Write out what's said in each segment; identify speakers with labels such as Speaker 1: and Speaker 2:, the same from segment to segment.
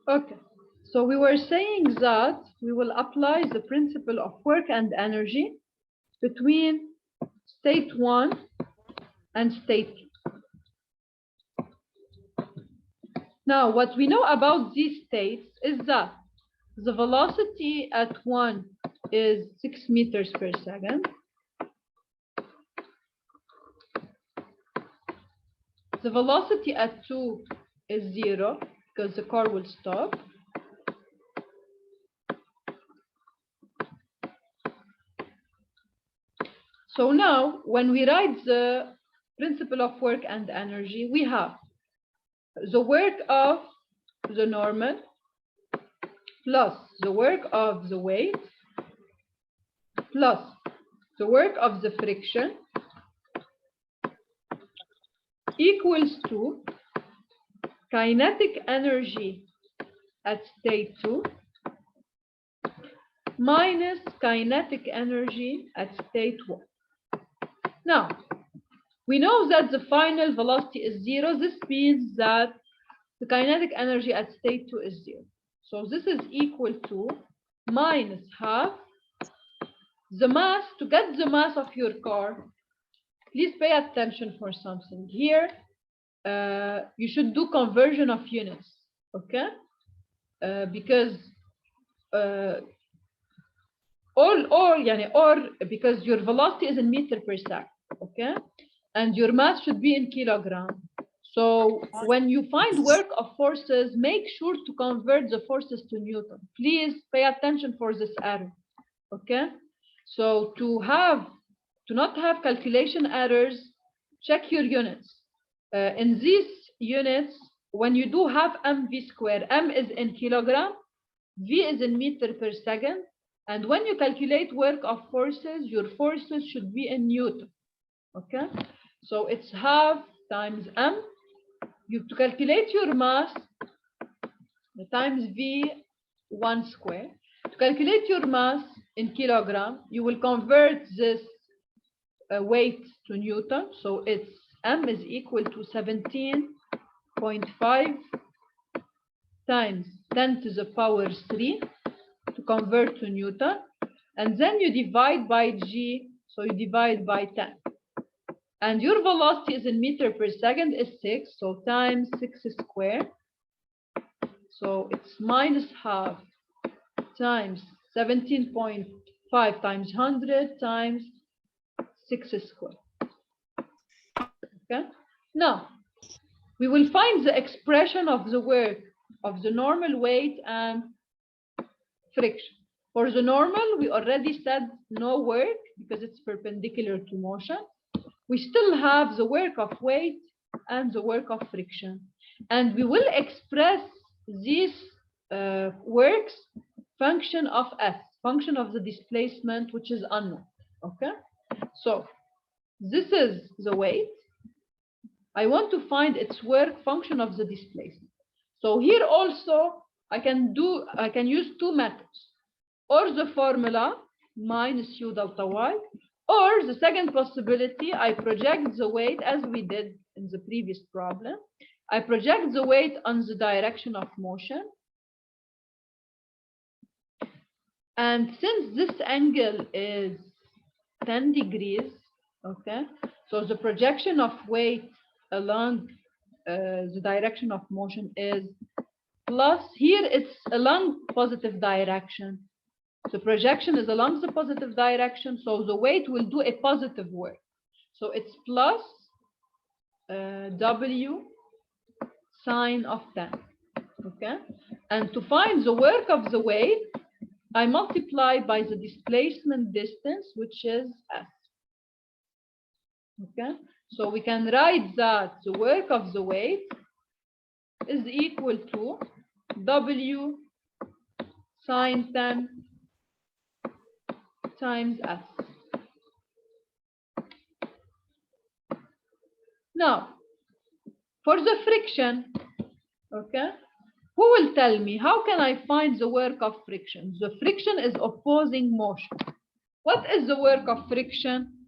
Speaker 1: Okay. So we were saying that we will apply the principle of work and energy between state 1 and state 2. Now, what we know about these states is that the velocity at 1 is 6 meters per second. The velocity at 2 is 0 because the car will stop. So now, when we write the principle of work and energy, we have the work of the normal plus the work of the weight plus the work of the friction equals to kinetic energy at state 2 minus kinetic energy at state 1. Now, we know that the final velocity is 0. This means that the kinetic energy at state 2 is 0. So this is equal to minus half the mass. To get the mass of your car, please pay attention for something. Here, you should do conversion of units, okay? Because because your velocity is in meter per second, okay? And your mass should be in kilogram. So when you find work of forces, make sure to convert the forces to Newton. Please pay attention for this error, okay? So to not have calculation errors, check your units. In these units, when you do have mv square, m is in kilogram, v is in meter per second, and when you calculate work of forces, your forces should be in Newton, okay? So it's half times m. You to calculate your mass times v1 square. To calculate your mass in kilogram, you will convert this weight to Newton. So it's m is equal to 17.5 times 10 to the power 3 to convert to Newton. And then you divide by g, so you divide by 10. And your velocity is in meter per second is 6, so times 6 squared. So it's minus half times 17.5 times 100 times 6 squared. Okay. Now, we will find the expression of the work of the normal weight and friction. For the normal, we already said no work because it's perpendicular to motion. We still have the work of weight and the work of friction. And we will express these works function of S, function of the displacement, which is unknown. Okay? So this is the weight. I want to find its work function of the displacement. So here also I can use two methods, or the formula minus u delta y, or the second possibility, I project the weight as we did in the previous problem. I project the weight on the direction of motion. And since this angle is 10 degrees, okay, so the projection of weight along the direction of motion is plus, here it's along positive direction. The projection is along the positive direction, so the weight will do a positive work. So it's plus W sine of 10, okay? And to find the work of the weight, I multiply by the displacement distance, which is S, okay? So we can write that the work of the weight is equal to W sine 10 times S. Now, for the friction, okay, who will tell me how can I find the work of friction? The friction is opposing motion. What is the work of friction?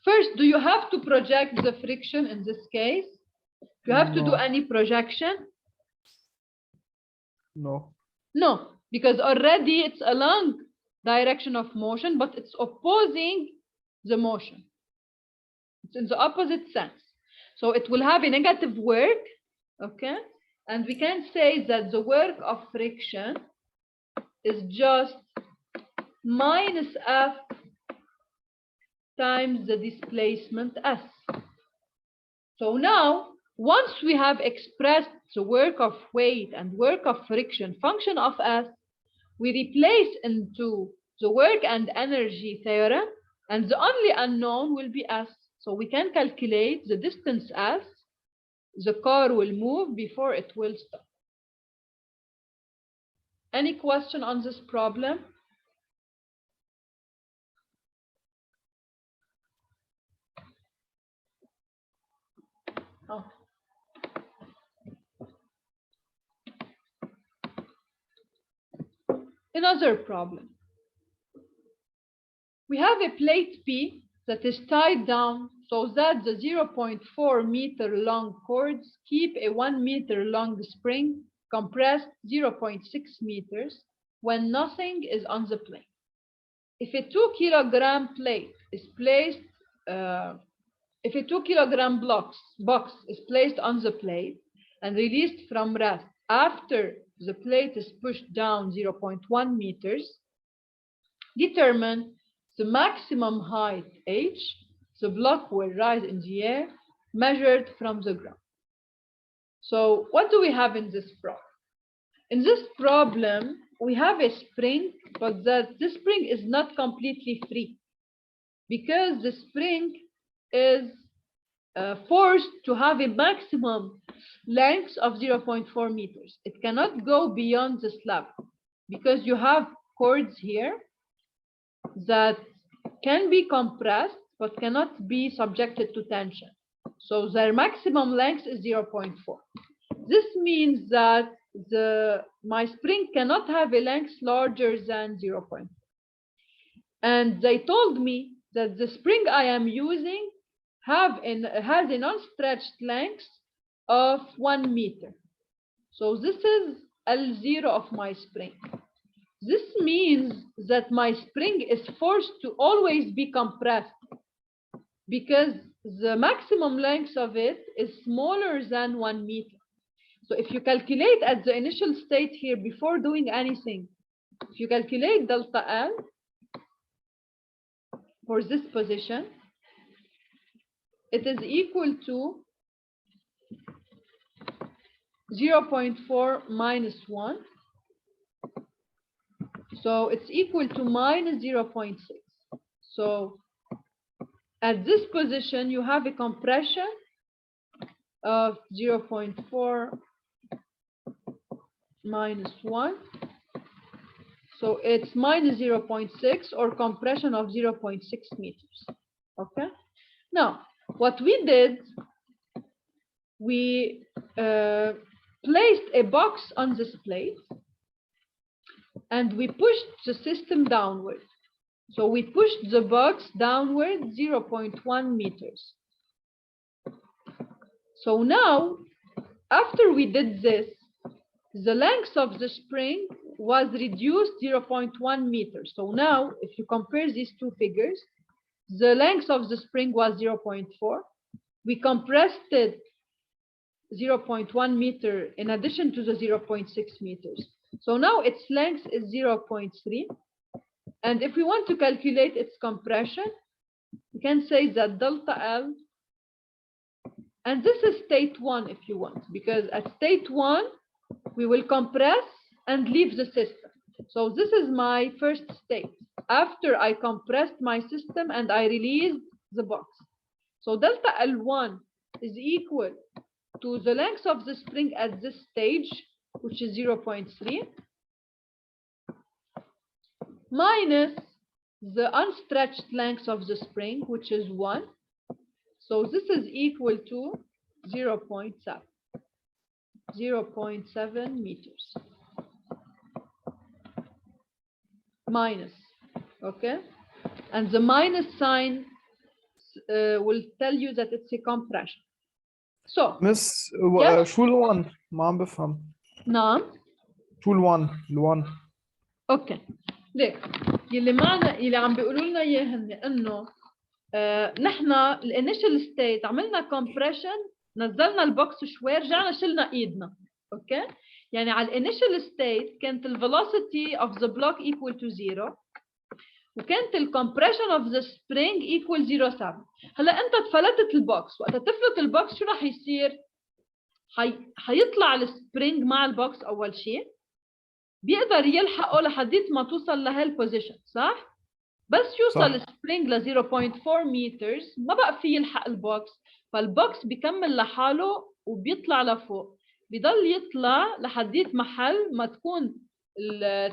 Speaker 1: First, do you have to project the friction in this case? Do you have to do
Speaker 2: No.
Speaker 1: any projection?
Speaker 2: No.
Speaker 1: No, because already it's along direction of motion, but it's opposing the motion. It's in the opposite sense. So it will have a negative work, okay? And we can say that the work of friction is just minus F times the displacement S. So now, once we have expressed the work of weight and work of friction function of S, we replace into the work and energy theorem, and the only unknown will be S. So we can calculate the distance S the car will move before it will stop. Any question on this problem? Oh. Another problem. We have a plate P that is tied down so that the 0.4 meter long cords keep a 1 meter long spring compressed 0.6 meters when nothing is on the plane. If a 2 kilogram plate is placed, if a 2 kilogram box is placed on the plate and released from rest after the plate is pushed down 0.1 meters, determine the maximum height h the block will rise in the air measured from the ground. So what do we have in this problem? In this problem, we have a spring, but this spring is not completely free because the spring is forced to have a maximum length of 0.4 meters. It cannot go beyond the slab because you have cords here that can be compressed but cannot be subjected to tension. So their maximum length is 0.4. This means that my spring cannot have a length larger than 0.4. And they told me that the spring I am using has a non-stretched length of 1 meter. So this is L0 of my spring. This means that my spring is forced to always be compressed because the maximum length of it is smaller than 1 meter. So if you calculate at the initial state here before doing anything, if you calculate delta L for this position, it is equal to 0.4 minus 1. So it's equal to minus 0.6. So at this position, you have a compression of 0.4 minus 1. So it's minus 0.6 or compression of 0.6 meters. Okay. Now, what we did, we placed a box on this plate and we pushed the system downward. So we pushed the box downward 0.1 meters. So now, after we did this, the length of the spring was reduced 0.1 meters. So now, if you compare these two figures, the length of the spring was 0.4. We compressed it 0.1 meter in addition to the 0.6 meters. So now its length is 0.3. And if we want to calculate its compression, we can say that delta L, and this is state 1 if you want, because at state 1, we will compress and leave the system. So this is my first state, after I compressed my system and I released the box. So delta L1 is equal to the length of the spring at this stage, which is 0.3, minus the unstretched length of the spring, which is 1. So this is equal to 0.7 meters. Minus, okay? And the minus sign will tell you that it's a compression. So
Speaker 2: مس
Speaker 1: Yes.
Speaker 2: شو ال1 ما عم بفهم
Speaker 1: نعم
Speaker 2: شو ال1
Speaker 1: اوكي ليك اللي عم بيقولوا لنا اياه هن انه نحن الانيشال ستيت عملنا كومبريشن، نزلنا البوكس شوي، رجعنا شلنا ايدنا. اوكي يعني على الانيشال ستيت كانت الفيلوسيتي اوف ذا بلوك equal to 0 وكانت الكمبريشن اوف ذا سبرينج equal 0.7. هلا انت فلتت البوكس، وقت تفلت البوكس شو راح يصير؟ حيطلع السبرينج مع البوكس اول شيء، بيقدر يلحقه لحديت ما توصل لهالبوزيشن، صح؟ بس يوصل السبرينج ل 0.4 مترز ما بقى في يلحق البوكس، فالبوكس بيكمل لحاله وبيطلع لفوق، بيضل يطلع لحديت محل ما تكون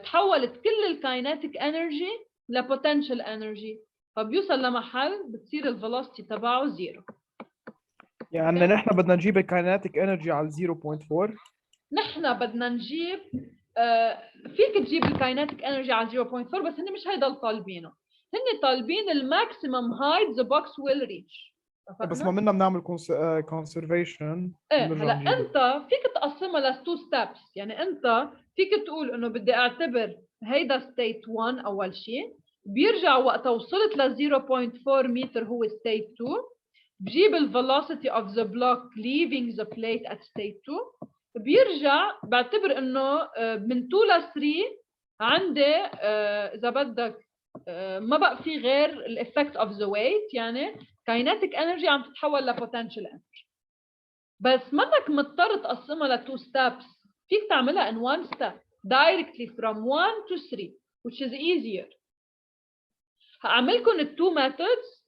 Speaker 1: تحولت كل الكايناتيك انرجي لبوتنشال انرجي، فبيوصل لمحل بتصير الفيلوسيتي تبعه 0.
Speaker 2: يعني نحن بدنا نجيب الكايناتيك انرجي على 0.4.
Speaker 1: نحن بدنا نجيب فيك تجيب الكايناتيك انرجي على 0.4 بس هن مش هيدا اللي طالبينه، هن طالبين الماكسيمم هايت ذا بوكس ويل ريتش.
Speaker 2: بس ما بدنا بنعمل كونسرفيشن.
Speaker 1: هلا انت فيك تقسمها لتو ستيبس، يعني انت فيك تقول انه بدي اعتبر هيدا ستيت 1 اول شيء، بيرجع وقت وصلت ل 0.4 متر هو ستيت 2، بجيب الفيلوسيتي اوف ذا بلوك leaving the plate at state 2، بيرجع بعتبر انه من 2 ل 3 عندي اذا بدك ما بقى في غير الايفكت اوف ذا ويت، يعني كايناتيك انرجي عم تتحول لبوتنشال انرجي. بس منك مضطر تقسمها لتو ستيبس، فيك تعملها in one step directly from 1 to 3 which is easier. هعملكم التو methods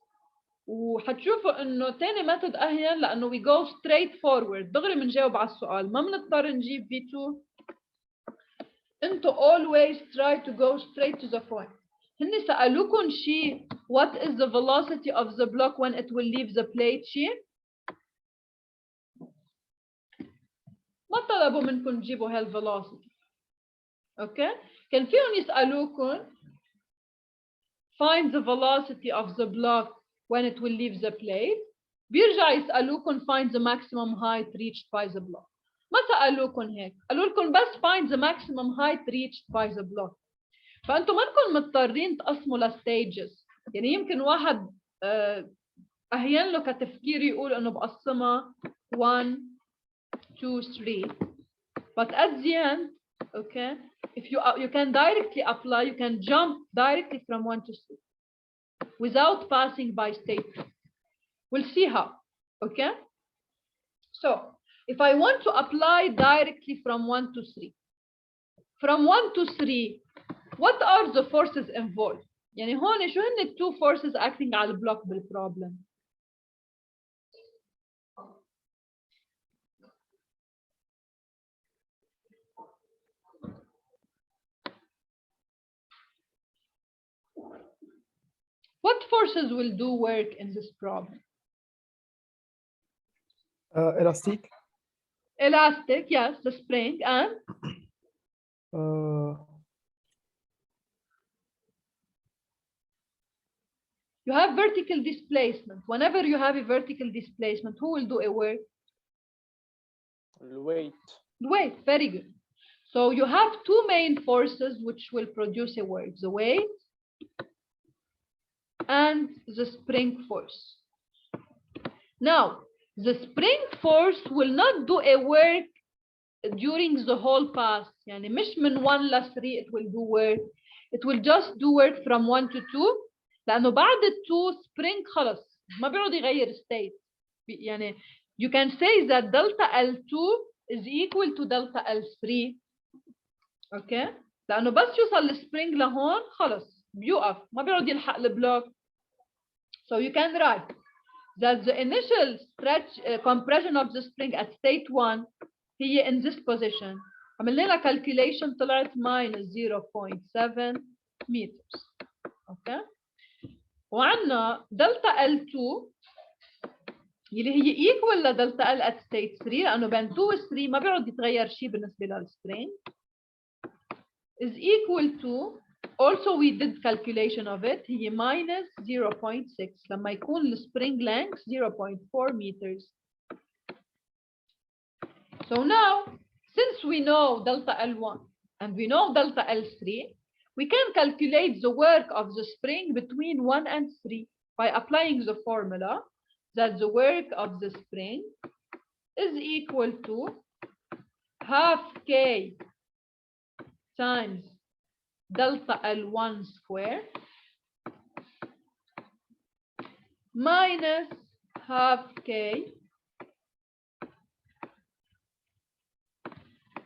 Speaker 1: وحتشوفوا انه تاني ميثود اهين لانه we go straight forward، دغري بنجاوب على السؤال، ما بنضطر نجيب V2. انتوا always try to go straight to the point. هن سألوكم شيء what is the velocity of the block when it will leave the plate شيء؟ ما طلبوا منكم تجيبوا هالvelocity. اوكي؟ كان فيهم يسألوكم find the velocity of the block when it will leave the plate، بيرجع يسألوكم find the maximum height reached by the block. ما سألوكم هيك، قالوا لكم بس find the maximum height reached by the block. فأنتم ما انكم مضطرين تقسموا لستيجز، يعني يمكن واحد أهين له كتفكير يقول إنه بقسمها 1 2 3 but at the end okay if you can directly apply, you can jump directly from 1 to 3 without passing by state 2. We'll see how. Okay, so if I want to apply directly from 1 to 3, from 1 to 3 what are the forces involved؟ يعني هون شو هن the two forces acting على البلوك بالproblem؟ What forces will do work in this problem?
Speaker 2: Elastic.
Speaker 1: Elastic, yes, the spring, and you have vertical displacement. Whenever you have a vertical displacement, who will do a work?
Speaker 3: Weight.
Speaker 1: Weight, very good. So you have two main forces which will produce a work, the weight and the spring force. Now, the spring force will not do a work during the whole path. يعني مش من 1 ل 3 it will do work. It will just do work from 1 to 2 لأنه بعد 2 spring خلص ما بيعود يغير state. يعني you can say that delta L2 is equal to delta L3. okay لأنه بس يوصل السبرينج لهون خلص بيوقف ما بيعود يلحق البلوك. So you can write that the initial stretch compression of the spring at state 1 هي in this position. عملنا لها calculation طلعت minus 0.7 meters. okay وعندنا delta L2 اللي هي equal لدلتا L at state 3 لأنه بين 2 و 3 ما بيعود يتغير شيء بالنسبة للسبرينج is equal to also we did calculation of it. هي minus 0.6 لما يكون الspring length 0.4 meters. So now, since we know delta L1 and we know delta L3, we can calculate the work of the spring between 1 and 3 by applying the formula that the work of the spring is equal to half K times delta L1 square minus half K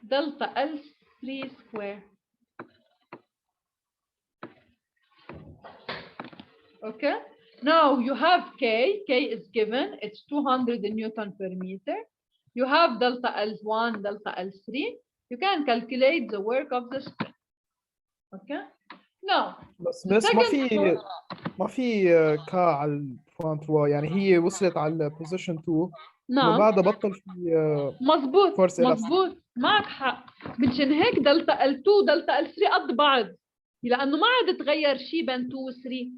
Speaker 1: delta L3 square. Okay, now you have K is given, it's 200 Newton per meter. You have delta L1, delta L3. You can calculate the work of the spring. Okay, now
Speaker 2: بس
Speaker 1: the
Speaker 2: ما
Speaker 1: second
Speaker 2: في
Speaker 1: one-
Speaker 2: ما في كا على البوينت 3 يعني هي وصلت على بوزيشن 2 ومن
Speaker 1: نعم
Speaker 2: بعدها بطل في
Speaker 1: مظبوط
Speaker 2: force elastic.
Speaker 1: مظبوط معك حق. منشان هيك دلتا L2 دلتا L3 قد بعض لانه ما عاد تغير شيء بين 2 و 3.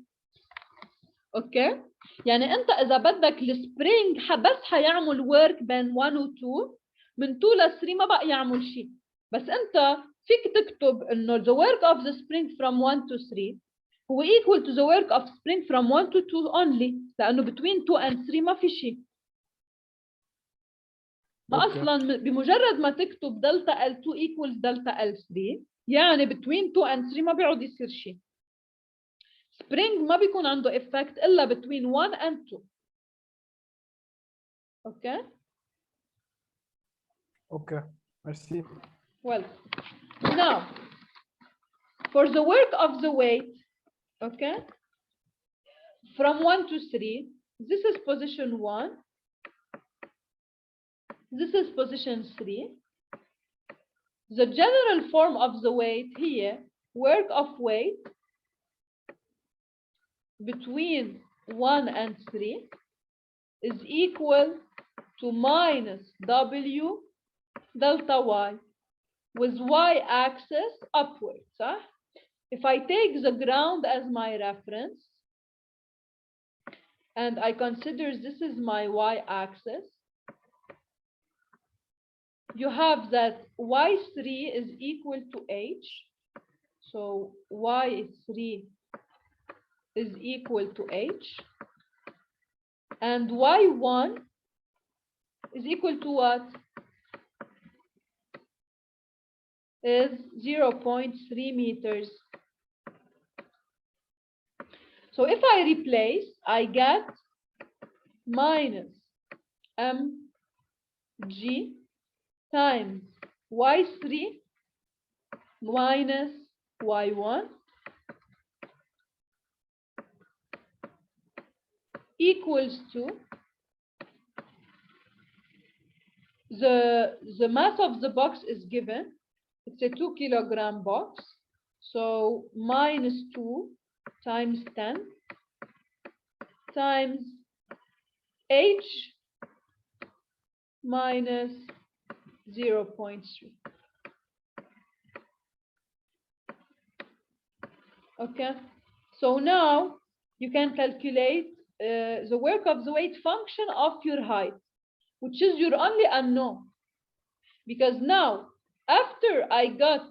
Speaker 1: اوكي، يعني انت اذا بدك السبرينج بس حيعمل ورك بين 1 و 2، من 2 ل 3 ما بقى يعمل شيء. بس انت فيك تكتب انه the work of the spring from 1 to 3 هو equal to the work of spring from 1 to 2 only، لانه between 2 and 3 ما في شيء. فاصلا بمجرد ما تكتب دلتا L2 equals دلتا L3 يعني between 2 and 3 ما بيعود يصير شيء. spring ما بيكون عنده effect الا between 1 and 2. Okay?
Speaker 2: اوكي ميرسي.
Speaker 1: Well, now for the work of the weight, okay, from 1 to 3, this is position 1, this is position 3. The general form of the weight here, work of weight between 1 and 3 is equal to minus W delta Y with y-axis upwards. Huh? If I take the ground as my reference and I consider this is my y-axis, you have that y3 is equal to h. So y3 is equal to h. And y1 is equal to what? Is 0.3 meters. So if I replace, I get minus mg times y3 minus y1 equals to the mass of the box is given. It's a 2 kilogram box. So minus 2 times 10 times h minus 0.3. Okay, so now you can calculate the work of the weight function of your height, which is your only unknown. Because now, after I got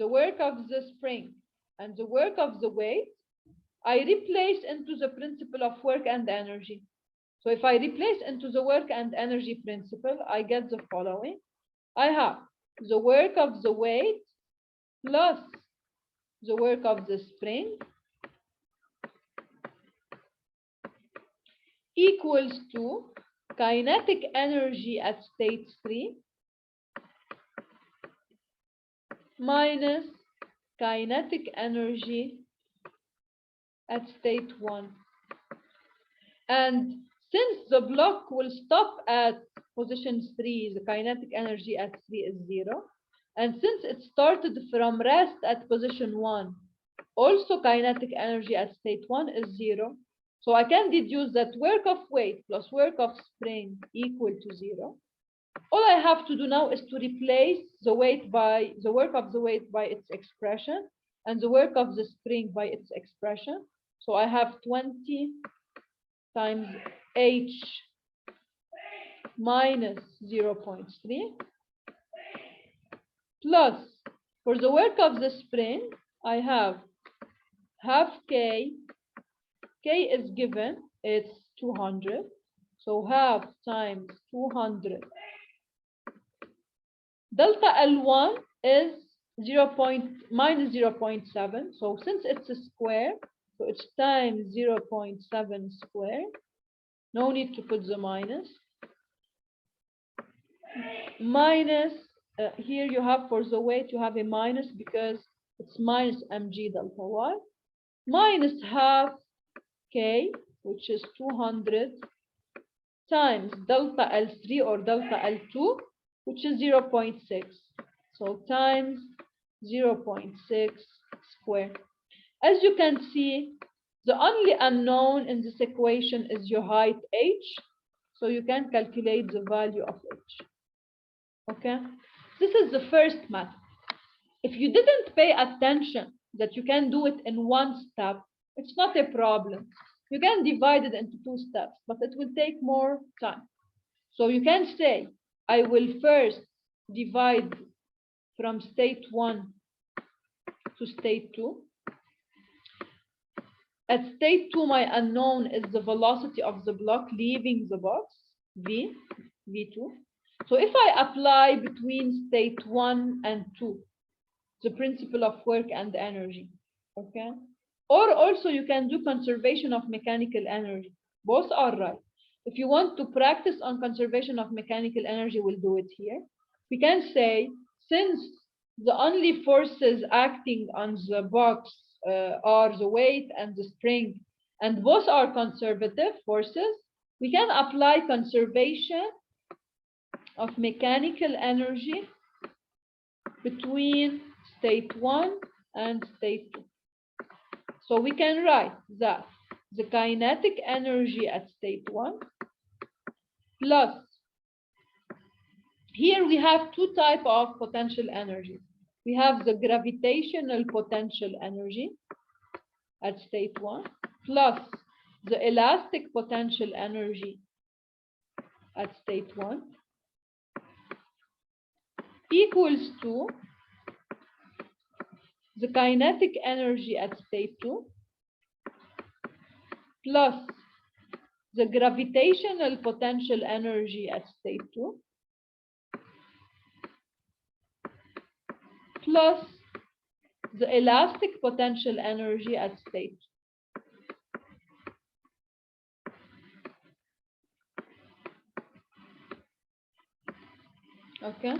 Speaker 1: the work of the spring and the work of the weight, I replace into the principle of work and energy. So if I replace into the work and energy principle, I get the following. I have the work of the weight plus the work of the spring equals to kinetic energy at state 3 minus kinetic energy at state 1. And since the block will stop at position 3, the kinetic energy at 3 is 0. And since it started from rest at position 1, also kinetic energy at state 1 is 0. So I can deduce that work of weight plus work of spring equal to 0. All I have to do now is to replace the weight by the work of the weight by its expression. and the work of the spring by its expression. So I have 20 times H minus 0.3 plus, for the work of the spring, I have half K. K is given, it's 200. So half times 200. Delta L1 is minus 0.7. So since it's a square, so it's times 0.7 square. No need to put the minus. Minus, here you have for the weight, you have a minus because it's minus mg delta y. Minus half K, which is 200, times delta L3 or delta L2, which is 0.6. So times 0.6 squared. As you can see, the only unknown in this equation is your height h. So you can calculate the value of h. Okay? This is the first method. If you didn't pay attention that you can do it in one step, it's not a problem. You can divide it into two steps, but it will take more time. So you can say, I will first divide from state 1 to state 2. At state 2, my unknown is the velocity of the block leaving the box, v2. So if I apply between state 1 and 2, the principle of work and energy, okay? Or also you can do conservation of mechanical energy. Both are right. If you want to practice on conservation of mechanical energy, we'll do it here. We can say, since the only forces acting on the box are the weight and the spring, and both are conservative forces, we can apply conservation of mechanical energy between state 1 and state 2. So we can write that the kinetic energy at state 1 plus, here we have two types of potential energy. We have the gravitational potential energy at state 1 plus the elastic potential energy at state 1 equals to the kinetic energy at state 2 plus the gravitational potential energy at state 2 plus the elastic potential energy at state 2. Okay,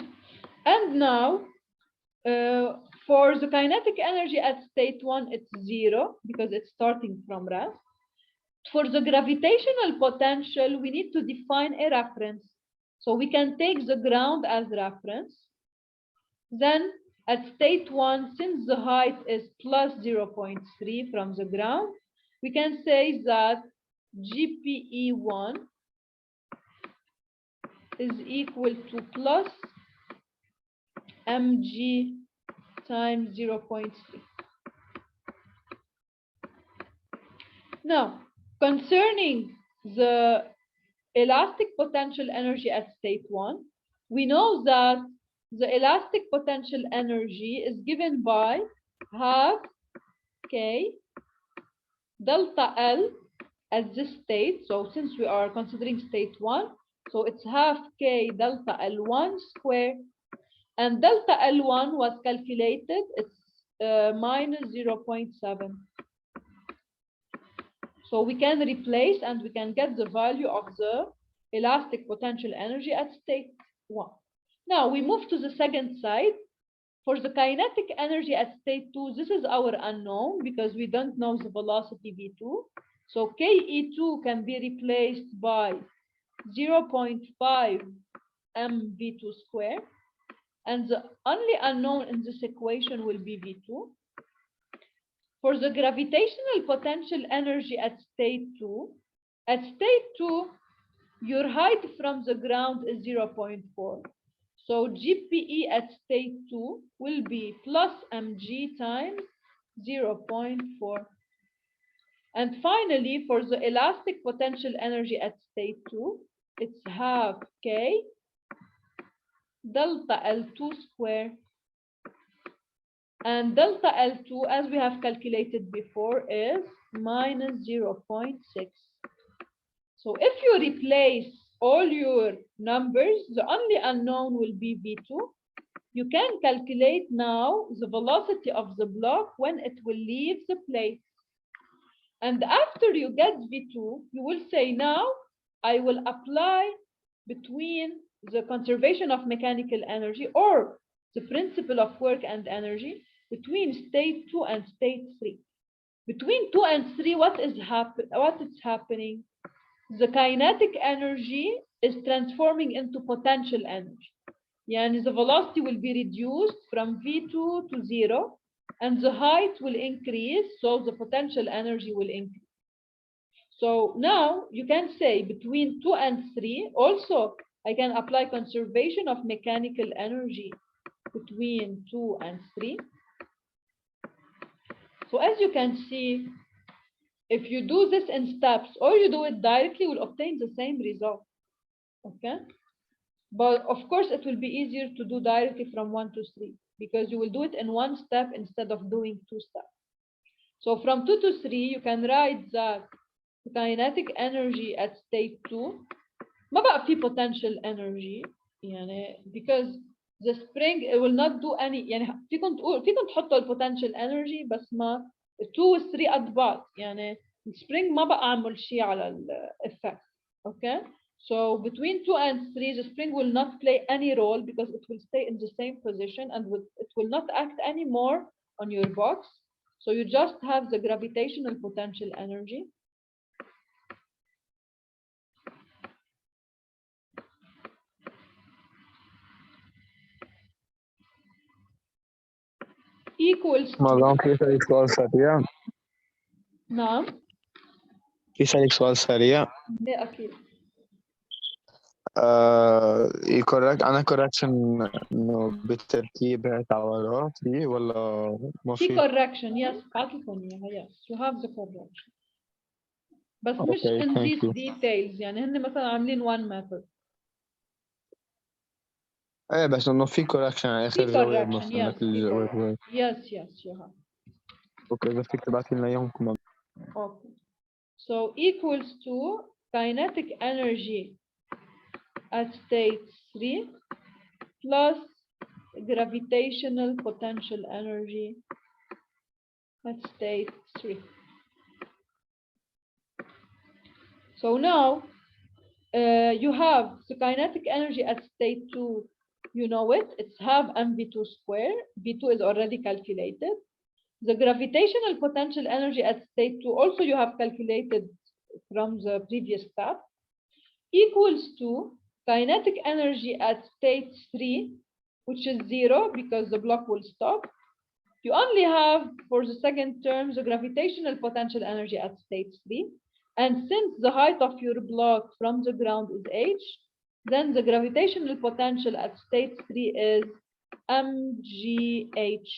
Speaker 1: and now for the kinetic energy at state 1, it's 0 because it's starting from rest. For the gravitational potential, we need to define a reference. So we can take the ground as reference. Then at state 1, since the height is plus 0.3 from the ground, we can say that GPE1 is equal to plus mg times 0.3. Now, concerning the elastic potential energy at state 1, we know that the elastic potential energy is given by half K delta L at this state. So since we are considering state 1, so it's half K delta L1 squared. And delta L1 was calculated, it's minus 0.7. So we can replace and we can get the value of the elastic potential energy at state 1. Now we move to the second side. For the kinetic energy at state 2, this is our unknown because we don't know the velocity v2. So KE2 can be replaced by 0.5 mv2 squared. And the only unknown in this equation will be v2. For the gravitational potential energy at state 2, your height from the ground is 0.4. So GPE at state 2 will be plus mg times 0.4. And finally, for the elastic potential energy at state 2, it's half K delta L2 square. And delta L2, as we have calculated before, is minus 0.6. So if you replace all your numbers, the only unknown will be V2. You can calculate now the velocity of the block when it will leave the plate. And after you get V2, you will say, now I will apply between the conservation of mechanical energy or the principle of work and energy between state 2 and state 3. Between 2 and 3, what is happening? The kinetic energy is transforming into potential energy. Yani the velocity will be reduced from V2 to 0, and the height will increase, so the potential energy will increase. So now you can say between 2 and 3, also I can apply conservation of mechanical energy between 2 and 3. So as you can see, if you do this in steps or you do it directly, you will obtain the same result. Okay? But of course, it will be easier to do directly from 1 to 3 because you will do it in one step instead of doing 2 steps. So from 2 to 3, you can write that the kinetic energy at state 2 ما بقى في potential energy يعني because the spring it will not do any يعني فيكم تحطوا potential energy بس ما 2 و 3 قد بعض يعني spring ما بقى عمل شيء على effect. Okay, so between 2 and 3 the spring will not play any role because it will stay in the same position and it will not act anymore on your box, so you just have the gravitational potential energy. Equals
Speaker 3: مروان في أسألك سؤال سريع.
Speaker 1: نعم
Speaker 3: في أسألك سؤال سريع.
Speaker 1: لا أكيد.
Speaker 3: أنا correction إنه بالترتيب هتعوضها في ولا ما
Speaker 1: في
Speaker 3: في؟
Speaker 1: correction, yes, بعطيكم إياها, yes, you have the correction. بس مش
Speaker 3: Okay,
Speaker 1: in
Speaker 3: thank
Speaker 1: these
Speaker 3: you.
Speaker 1: details, يعني هن مثلا عاملين one method.
Speaker 3: إيه بس إنه في correction على آخر
Speaker 1: في
Speaker 3: جواب
Speaker 1: correction,
Speaker 3: مثلا
Speaker 1: yes,
Speaker 3: مثل الجواب.
Speaker 1: yes, yes, you have.
Speaker 3: أوكي بس فيك تبعتي لنا إياهم كمان.
Speaker 1: Okay. So equals to kinetic energy at state 3 plus gravitational potential energy at state 3. So now you have the kinetic energy at state 2, you know it, it's half mv2 square, v2 is already calculated. The gravitational potential energy at state 2 also you have calculated from the previous step, equals to kinetic energy at state 3, which is 0 because the block will stop. You only have, for the second term, the gravitational potential energy at state 3. And since the height of your block from the ground is h, then the gravitational potential at state 3 is mgh.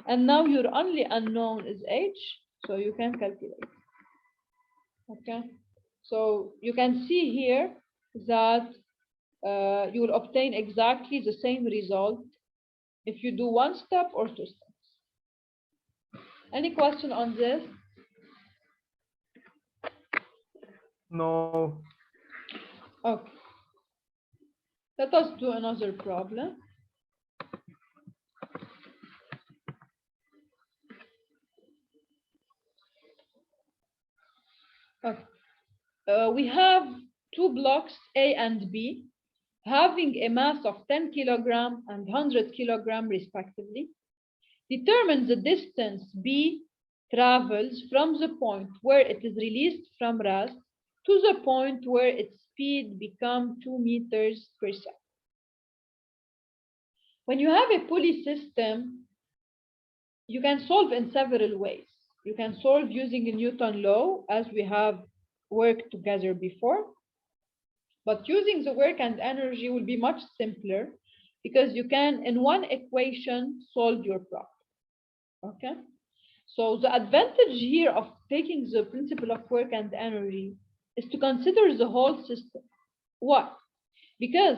Speaker 1: And now your only unknown is h, so you can calculate. Okay, so you can see here that you will obtain exactly the same result if you do one step or two steps. Any question on this?
Speaker 2: No.
Speaker 1: Okay. Let us do another problem. Okay. We have two blocks, A and B, having a mass of 10 kilogram and 100 kilogram respectively. Determine the distance B travels from the point where it is released from rest to the point where its speed becomes 2 meters per second. When you have a pulley system, you can solve in several ways. You can solve using a Newton law, as we have worked together before. But using the work and energy will be much simpler because you can, in one equation, solve your problem. Okay? So the advantage here of taking the principle of work and energy is to consider the whole system. Why? Because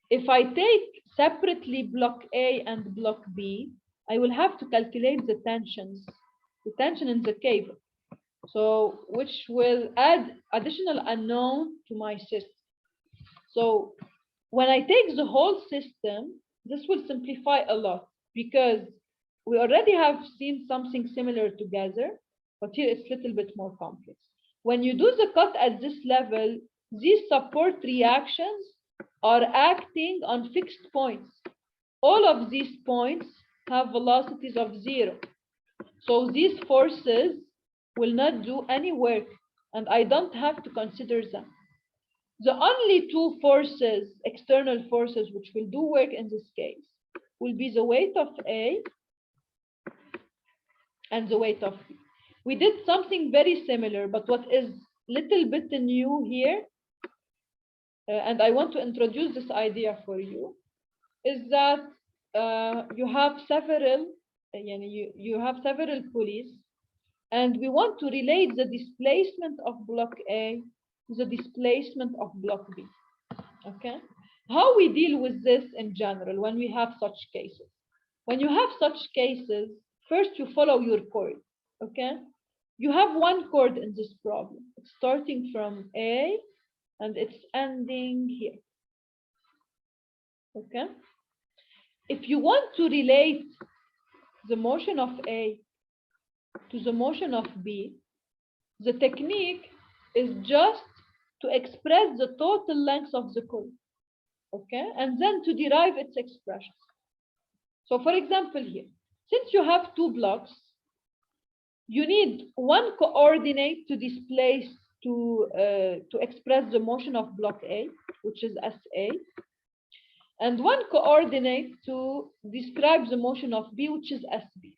Speaker 1: if I take separately block A and block B, I will have to calculate the tension in the cable. So which will add additional unknown to my system. So when I take the whole system, this will simplify a lot because we already have seen something similar together, but here it's a little bit more complex. When you do the cut at this level, these support reactions are acting on fixed points. All of these points have velocities of 0. So these forces will not do any work, and I don't have to consider them. The only two forces, external forces, which will do work in this case, will be the weight of A and the weight of B. We did something very similar, but what is little bit new here, and I want to introduce this idea for you, is that you have several pulleys, and we want to relate the displacement of block A to the displacement of block B. Okay, how we deal with this in general when we have such cases? When you have such cases, first you follow your cord. Okay, you have one cord in this problem. It's starting from A and it's ending here. Okay, if you want to relate the motion of A to the motion of B, the technique is just to express the total length of the cord, okay, and then to derive its expression. So for example here, since you have two blocks, you need one coordinate to displace to express the motion of block A, which is SA, and one coordinate to describe the motion of B, which is SB.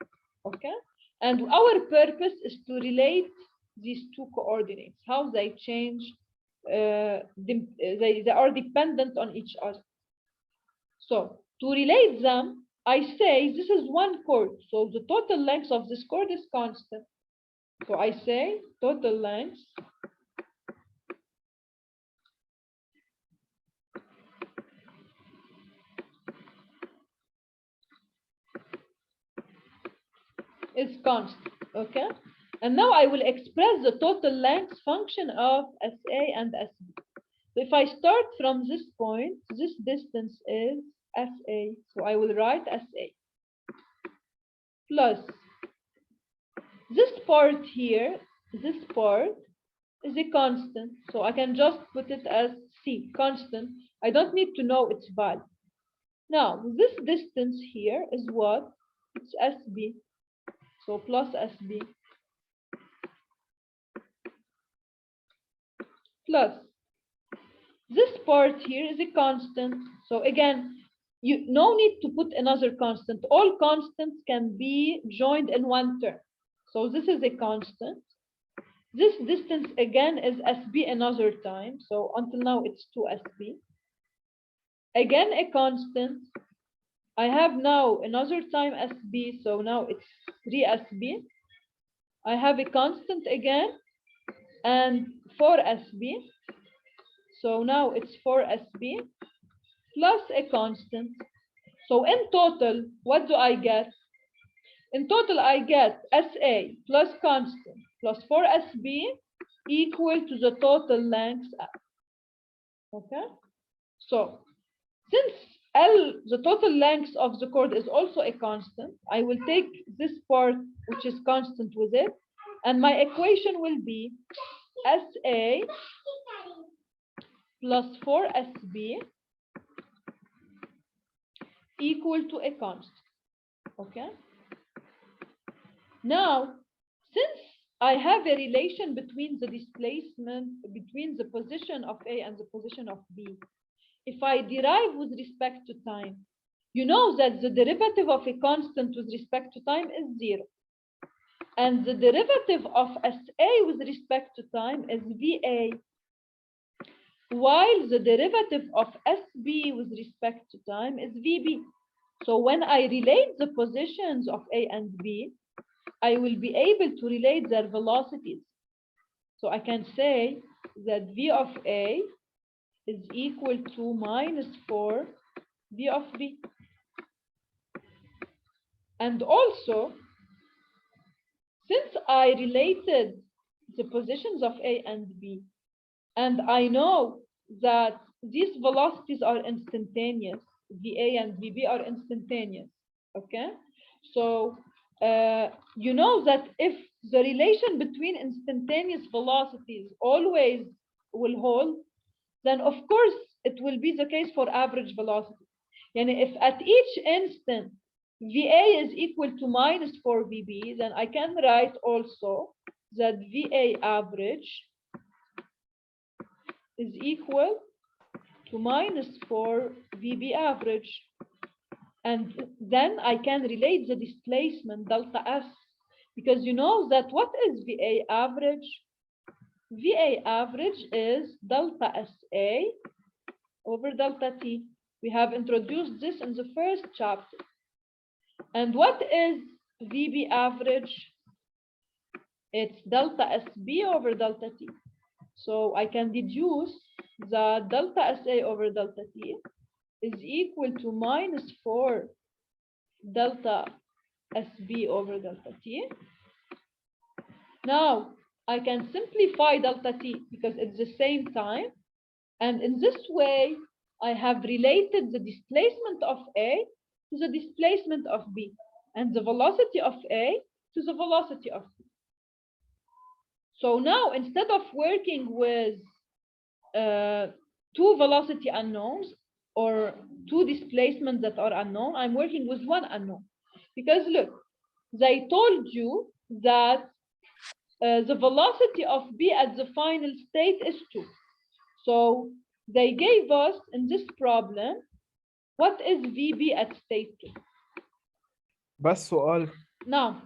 Speaker 1: Okay, and our purpose is to relate these two coordinates, how they change. They are dependent on each other. So to relate them, I say this is one chord, so the total length of this chord is constant. So I say total length is constant, okay? And now I will express the total length function of SA and SB. So if I start from this point, this distance is SA, so I will write SA plus this part here, this part is a constant, so I can just put it as C, constant. I don't need to know its value. Now, this distance here is what? It's SB, so plus SB plus this part here is a constant. So again, you no need to put another constant. All constants can be joined in one term. So this is a constant. This distance again is SB another time. So until now it's 2SB. Again a constant. I have now another time SB, so now it's 3SB. I have a constant again and 4SB. So now it's 4SB plus a constant. So in total, what do I get? In total, I get SA plus constant plus 4SB equal to the total length F. Okay? So since L, the total length of the cord, is also a constant, I will take this part, which is constant, with it, and my equation will be SA plus 4SB equal to a constant. Okay? Now, since I have a relation between the displacement, between the position of A and the position of B, if I derive with respect to time, you know that the derivative of a constant with respect to time is 0. And the derivative of SA with respect to time is VA, while the derivative of SB with respect to time is VB. So when I relate the positions of A and B, I will be able to relate their velocities. So I can say that V of A is equal to minus 4 V of B. And also, since I related the positions of A and B, and I know that these velocities are instantaneous, VA and VB are instantaneous, okay? So you know that if the relation between instantaneous velocities always will hold, then of course it will be the case for average velocity. And if at each instant VA is equal to minus 4 VB, then I can write also that VA average is equal to minus 4 VB average. And then I can relate the displacement delta S, because you know that what is VA average? VA average is delta SA over delta T. We have introduced this in the first chapter. And what is VB average? It's delta SB over delta T. So I can deduce that delta SA over delta T is equal to minus 4 delta SB over delta T. Now I can simplify delta T because it's the same time. And in this way, I have related the displacement of A to the displacement of B, and the velocity of A to the velocity of B. So now, instead of working with two velocity unknowns or two displacements that are unknown, I'm working with one unknown. Because look, they told you that the velocity of B at the final state is 2. So they gave us in this problem, what is VB at state 2?
Speaker 2: بس سؤال
Speaker 1: نعم.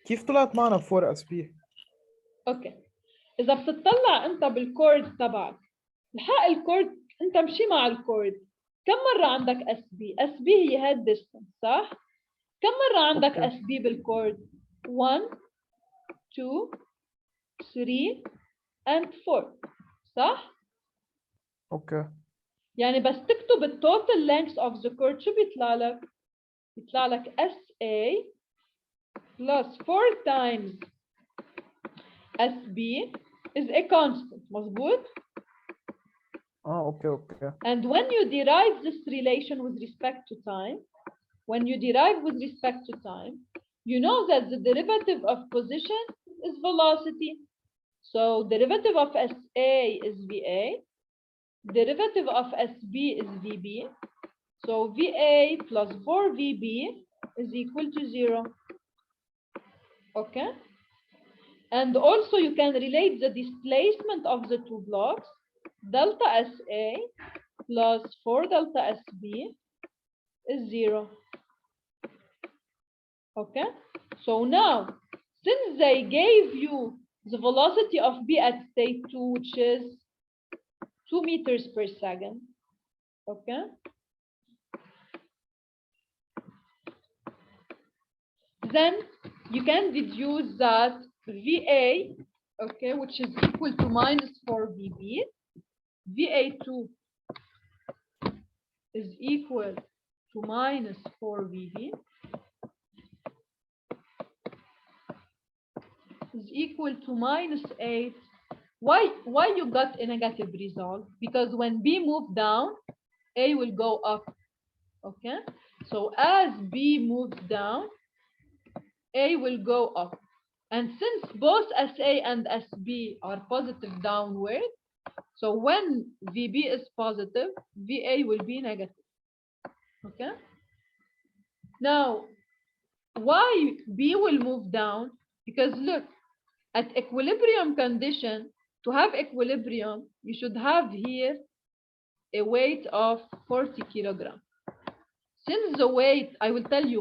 Speaker 2: كيف طلعت معنا 4 اس بي؟
Speaker 1: اوكي. إذا بتطلع أنت بالكورد تبعك، الحق الكورد أنت مشي مع الكورد، كم مرة عندك اس بي؟ اس بي هي هيد ديستنس، صح؟ كم مرة عندك اس بي بالكورد؟ 1 2 3 and 4، صح؟
Speaker 2: اوكي.
Speaker 1: يعني بس تكتب التوتال length of the chord شو بيطلع لك؟ بيطلع لك SA plus 4 times SB is a constant، مظبوط؟
Speaker 2: اوكي.
Speaker 1: And when you derive this relation with respect to time, you know that the derivative of position is velocity. So derivative of SA is VA, derivative of SB is VB. So VA plus 4VB is equal to 0. Okay? And also you can relate the displacement of the two blocks. Delta SA plus 4 delta SB is 0. Okay? So now, since they gave you the velocity of B at state 2, which is 2 meters per second, okay? Then you can deduce that VA, okay, which is equal to minus 4 VB, VA2 is equal to minus 4 VB, is equal to minus 8. Why you got a negative result? Because when B moved down, A will go up. Okay? So as B moves down, A will go up. And since both SA and SB are positive downward, so when VB is positive, VA will be negative. Okay? Now, why B will move down? Because look, at equilibrium condition, to have equilibrium, you should have here a weight of 40 kilograms. Since the weight, I will tell you